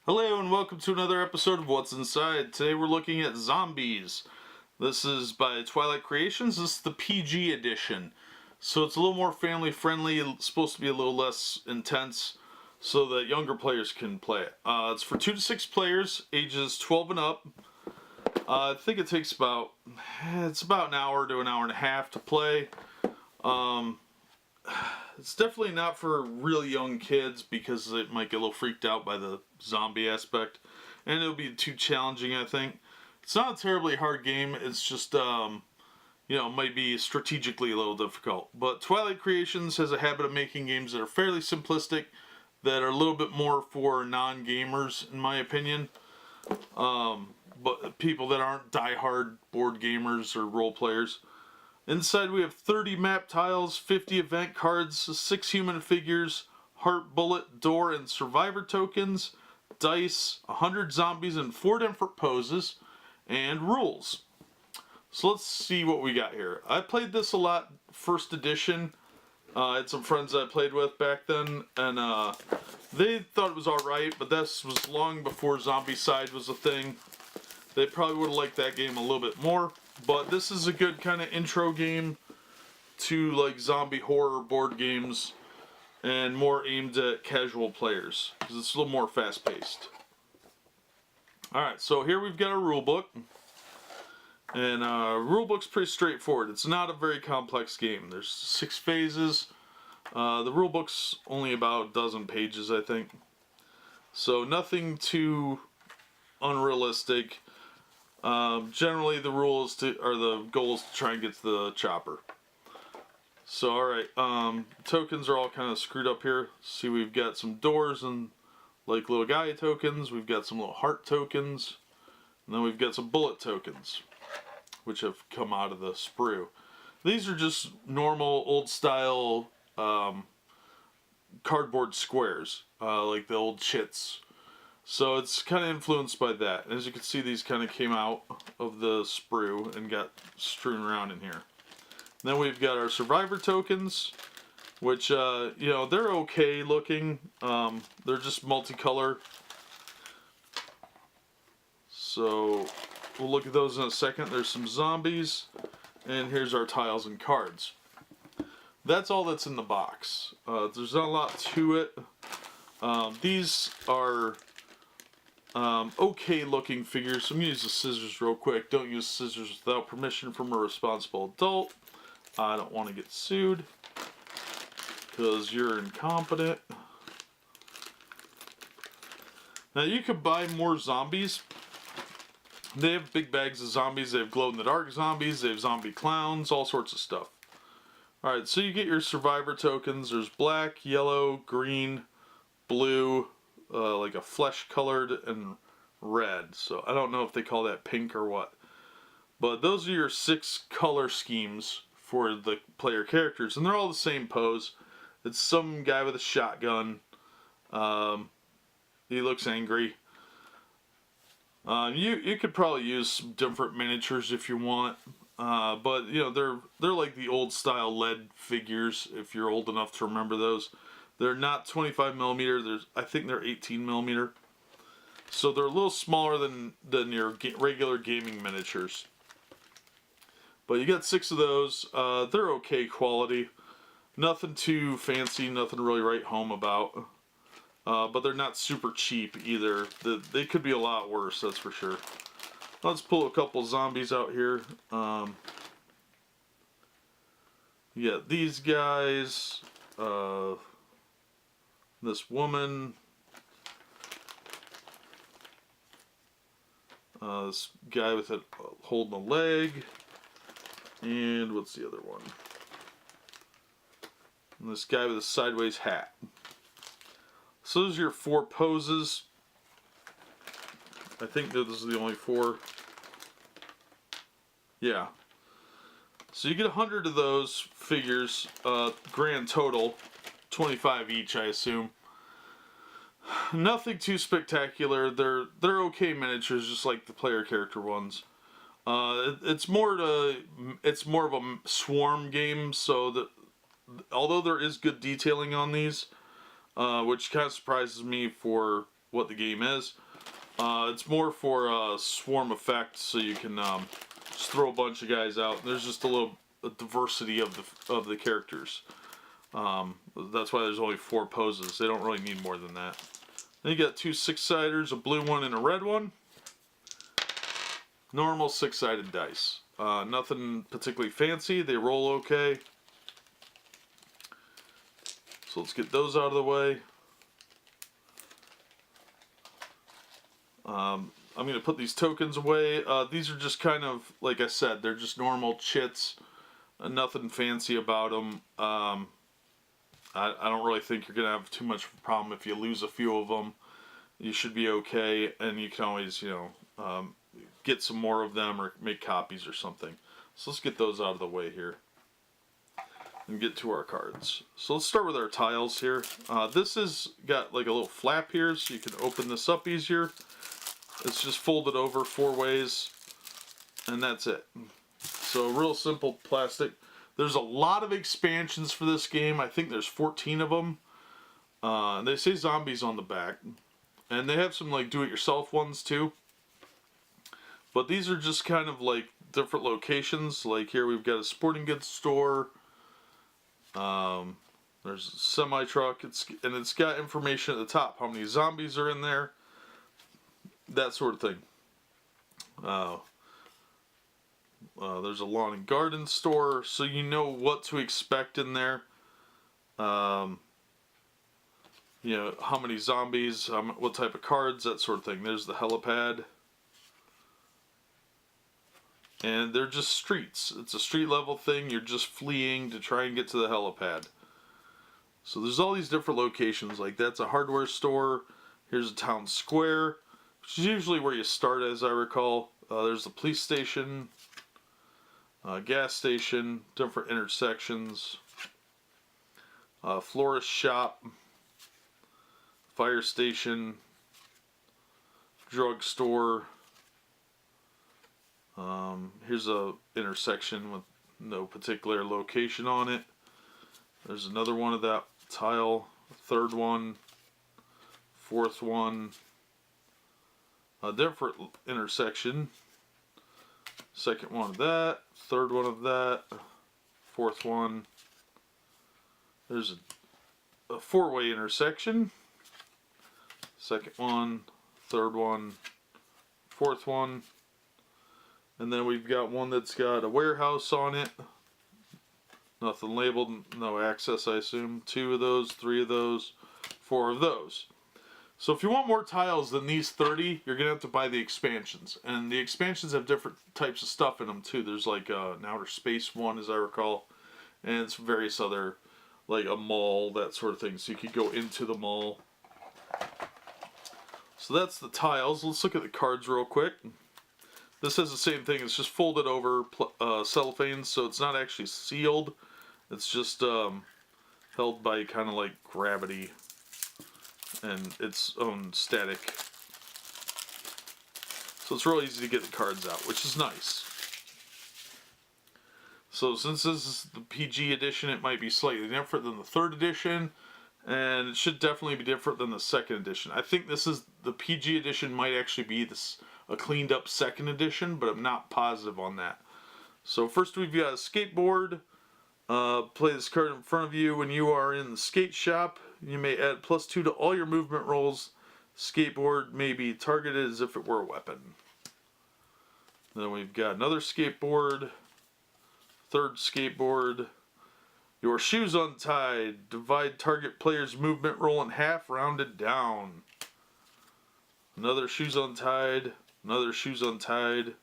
Hello and welcome to another episode of What's Inside. Today we're looking at Zombies. This is by Twilight Creations. This is the PG edition. So it's a little more family friendly. It's supposed to be a little less intense so that younger players can play it. It's for 2 to 6 players, ages 12 and up. I think it takes about an hour to an hour and a half to play. It's definitely not for really young kids because it might get a little freaked out by the zombie aspect. And it'll be too challenging, I think. It's not a terribly hard game. It's just, it might be strategically a little difficult. But Twilight Creations has a habit of making games that are fairly simplistic, that are a little bit more for non-gamers, in my opinion. But people that aren't die-hard board gamers or role players. Inside we have 30 map tiles, 50 event cards, 6 human figures, heart, bullet, door, and survivor tokens, dice, 100 zombies in 4 different poses, and rules. So let's see what we got here. I played this a lot, first edition. I had some friends I played with back then, and they thought it was alright, but this was long before Zombicide was a thing. They probably would have liked that game a little bit more. But this is a good kind of intro game to like zombie horror board games and more aimed at casual players because it's a little more fast paced. Alright, so here we've got a rule book. And rule book's pretty straightforward. It's not a very complex game. There's 6 phases. The rule book's only about a dozen pages, I think. So nothing too unrealistic. Generally the goal is to try and get to the chopper. So alright, tokens are all kind of screwed up here. See, we've got some doors and like little guy tokens, we've got some little heart tokens, and then we've got some bullet tokens, which have come out of the sprue. These are just normal old style cardboard squares, like the old chits. So it's kind of influenced by that. As you can see, these kind of came out of the sprue and got strewn around in here. Then we've got our survivor tokens, which, they're okay looking. They're just multicolor. So we'll look at those in a second. There's some zombies, and here's our tiles and cards. That's all that's in the box. There's not a lot to it. These are okay looking figures. So I'm going to use the scissors real quick. Don't use scissors without permission from a responsible adult. I don't want to get sued because you're incompetent. Now you could buy more zombies. They have big bags of zombies. They have glow-in-the-dark zombies. They have zombie clowns, all sorts of stuff. Alright, so you get your survivor tokens. There's black, yellow, green, blue, like a flesh colored, and red. So I don't know if they call that pink or what. But those are your 6 color schemes for the player characters. And they're all the same pose. It's some guy with a shotgun. He looks angry. You could probably use some different miniatures if you want. But they're like the old style lead figures if you're old enough to remember those. They're not 25mm. I think they're 18mm. So they're a little smaller than your regular gaming miniatures. But you got 6 of those. They're okay quality. Nothing too fancy. Nothing to really write home about. But they're not super cheap either. They could be a lot worse, that's for sure. Let's pull a couple zombies out here. Yeah, these guys. This woman. This guy with it holding a leg. And what's the other one? And this guy with a sideways hat. So those are your 4 poses. I think those are the only 4. Yeah. So you get 100 of those figures, grand total, 25 each, I assume. Nothing too spectacular. They're okay miniatures, just like the player character ones. It's more of a swarm game, so that although there is good detailing on these, which kind of surprises me for what the game is. It's more for swarm effect, so you can just throw a bunch of guys out. There's just a diversity of the characters. That's why there's only 4 poses. They don't really need more than that. Then you got 2 6-siders, a blue one and a red one. Normal 6-sided dice. Nothing particularly fancy. They roll okay. So let's get those out of the way. I'm going to put these tokens away. These are just kind of, like I said, they're just normal chits. Nothing fancy about them. I don't really think you're going to have too much of a problem if you lose a few of them. You should be okay, and you can always, get some more of them or make copies or something. So let's get those out of the way here and get to our cards. So let's start with our tiles here. This has got like a little flap here, so you can open this up easier. It's just folded over 4 ways, and that's it. So real simple plastic. There's a lot of expansions for this game. I think there's 14 of them. They say zombies on the back. And they have some like do-it-yourself ones too. But these are just kind of like different locations. Like here we've got a sporting goods store. There's a semi-truck. And it's got information at the top. How many zombies are in there. That sort of thing. There's a lawn and garden store, so you know what to expect in there. How many zombies, what type of cards, that sort of thing. There's the helipad. And they're just streets. It's a street level thing. You're just fleeing to try and get to the helipad. So there's all these different locations. Like that's a hardware store. Here's a town square, which is usually where you start, as I recall. There's the police station. Gas station, different intersections, florist shop, fire station, drugstore. Here's a intersection with no particular location on it. There's another one of that tile, third one, fourth one, a different intersection. Second one of that, third one of that, fourth one. There's a 4-way intersection. Second one, third one, fourth one. And then we've got one that's got a warehouse on it. Nothing labeled, no access, I assume. 2 of those, 3 of those, 4 of those. So if you want more tiles than these 30, you're going to have to buy the expansions. And the expansions have different types of stuff in them too. There's like an outer space one, as I recall. And it's various other, like a mall, that sort of thing. So you could go into the mall. So that's the tiles. Let's look at the cards real quick. This has the same thing. It's just folded over cellophane, so it's not actually sealed. It's just held by kind of like gravity and its own static. So it's real easy to get the cards out, which is nice. So since this is the PG edition, it might be slightly different than the 3rd edition, and it should definitely be different than the 2nd edition. I think the PG edition might actually be a cleaned up 2nd edition, but I'm not positive on that. So first we've got a skateboard. Play this card in front of you when you are in the skate shop. You may add +2 to all your movement rolls. Skateboard may be targeted as if it were a weapon. Then we've got another skateboard. 3rd skateboard. Your shoes untied. Divide target player's movement roll in half, rounded down. Another shoes untied. Another shoes untied.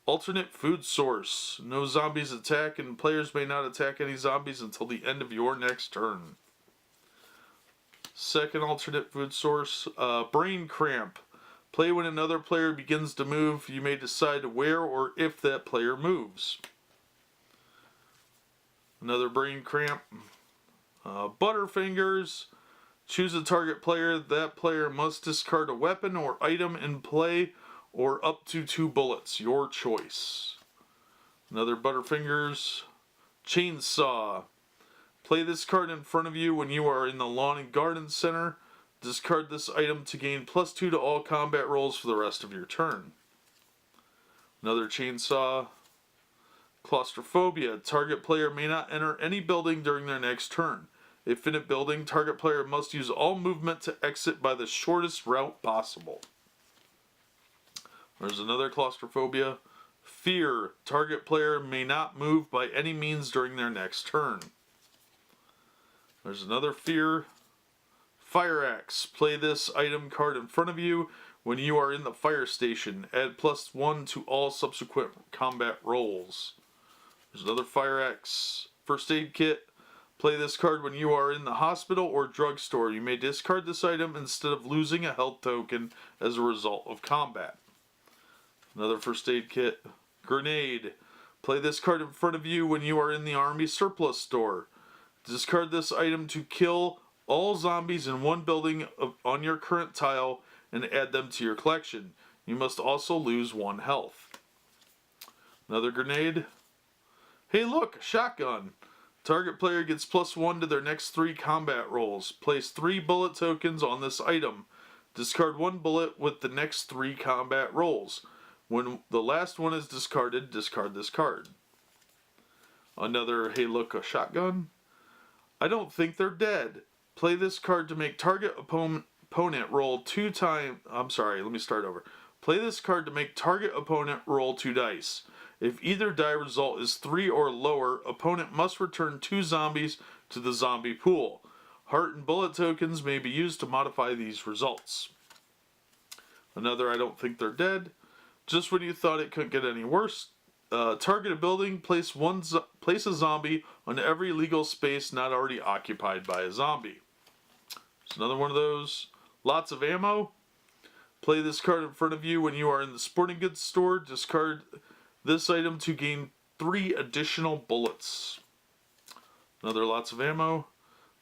Alternate food source. No zombies attack, and players may not attack any zombies until the end of your next turn. Second alternate food source. Brain cramp. Play when another player begins to move. You may decide where or if that player moves. Another brain cramp. Butterfingers. Choose a target player. That player must discard a weapon or item in play or up to 2 bullets. Your choice. Another Butterfingers. Chainsaw. Play this card in front of you when you are in the lawn and garden center. Discard this item to gain +2 to all combat rolls for the rest of your turn. Another chainsaw. Claustrophobia. Target player may not enter any building during their next turn. If in a building, target player must use all movement to exit by the shortest route possible. There's another claustrophobia. Fear. Target player may not move by any means during their next turn. There's another fear. Fire Axe. Play this item card in front of you when you are in the fire station. Add +1 to all subsequent combat rolls. There's another Fire Axe. First Aid Kit. Play this card when you are in the hospital or drugstore. You may discard this item instead of losing a health token as a result of combat. Another First Aid Kit. Grenade. Play this card in front of you when you are in the army surplus store. Discard this item to kill all zombies in one building on your current tile and add them to your collection. You must also lose 1 health. Another grenade. Hey look, a shotgun. Target player gets +1 to their next 3 combat rolls. Place 3 bullet tokens on this item. Discard 1 bullet with the next 3 combat rolls. When the last one is discarded, discard this card. Another hey look, a shotgun. I don't think they're dead. Play this card to make target opponent roll 2 times. Play this card to make target opponent roll 2 dice. If either die result is 3 or lower, opponent must return 2 zombies to the zombie pool. Heart and bullet tokens may be used to modify these results. Another I don't think they're dead. Just when you thought it couldn't get any worse, target a building, place a zombie on every legal space not already occupied by a zombie. There's another one of those. Lots of ammo. Play this card in front of you when you are in the sporting goods store. Discard this item to gain 3 additional bullets. Another lots of ammo.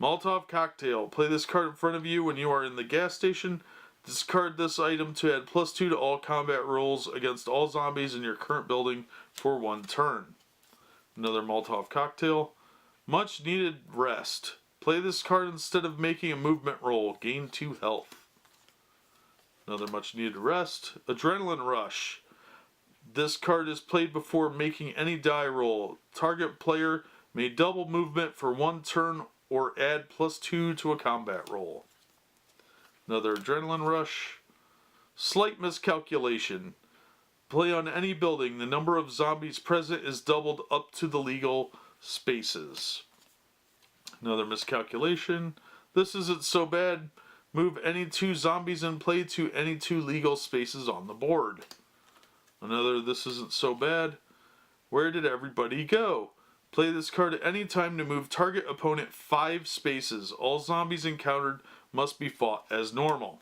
Molotov cocktail. Play this card in front of you when you are in the gas station. Discard this item to add +2 to all combat rolls against all zombies in your current building for 1 turn. Another Molotov cocktail. Much needed rest. Play this card instead of making a movement roll. Gain 2 health. Another much needed rest. Adrenaline rush. This card is played before making any die roll. Target player may double movement for 1 turn or add +2 to a combat roll. Another adrenaline rush. Slight miscalculation. Play on any building. The number of zombies present is doubled up to the legal spaces. Another miscalculation. This isn't so bad. Move any 2 zombies in play to any 2 legal spaces on the board. Another this isn't so bad. Where did everybody go? Play this card at any time to move target opponent 5 spaces. All zombies encountered must be fought as normal.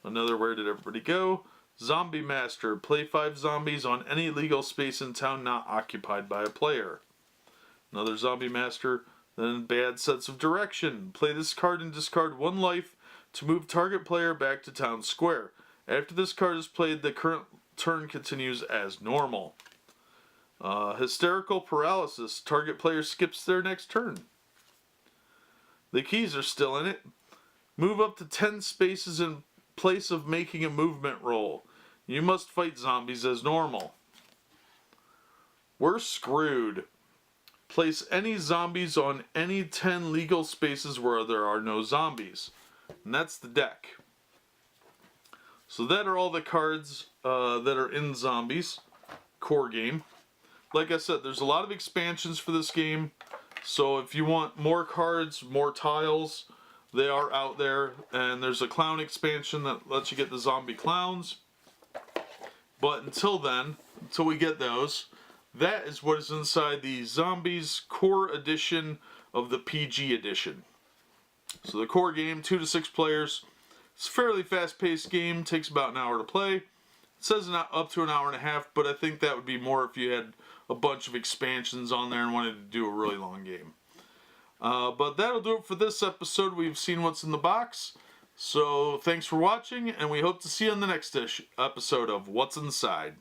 Another where did everybody go? Zombie Master. Play 5 zombies on any legal space in town not occupied by a player. Another Zombie Master. Then Bad Sense of Direction. Play this card and discard 1 life to move target player back to town square. After this card is played, the current turn continues as normal. Hysterical Paralysis. Target player skips their next turn. The keys are still in it. Move up to 10 spaces in place of making a movement roll. You must fight zombies as normal. We're screwed. Place any zombies on any 10 legal spaces where there are no zombies. And that's the deck. So that are all the cards that are in Zombies core game. Like I said, there's a lot of expansions for this game. So if you want more cards, more tiles, they are out there. And there's a clown expansion that lets you get the zombie clowns. But until then, until we get those, that is what is inside the Zombies Core Edition of the PG Edition. So the core game, 2 to 6 players. It's a fairly fast-paced game, takes about an hour to play. It says up to an hour and a half, but I think that would be more if you had a bunch of expansions on there and wanted to do a really long game. But that'll do it for this episode. We've seen what's in the box. So thanks for watching, and we hope to see you on the next episode of What's Inside.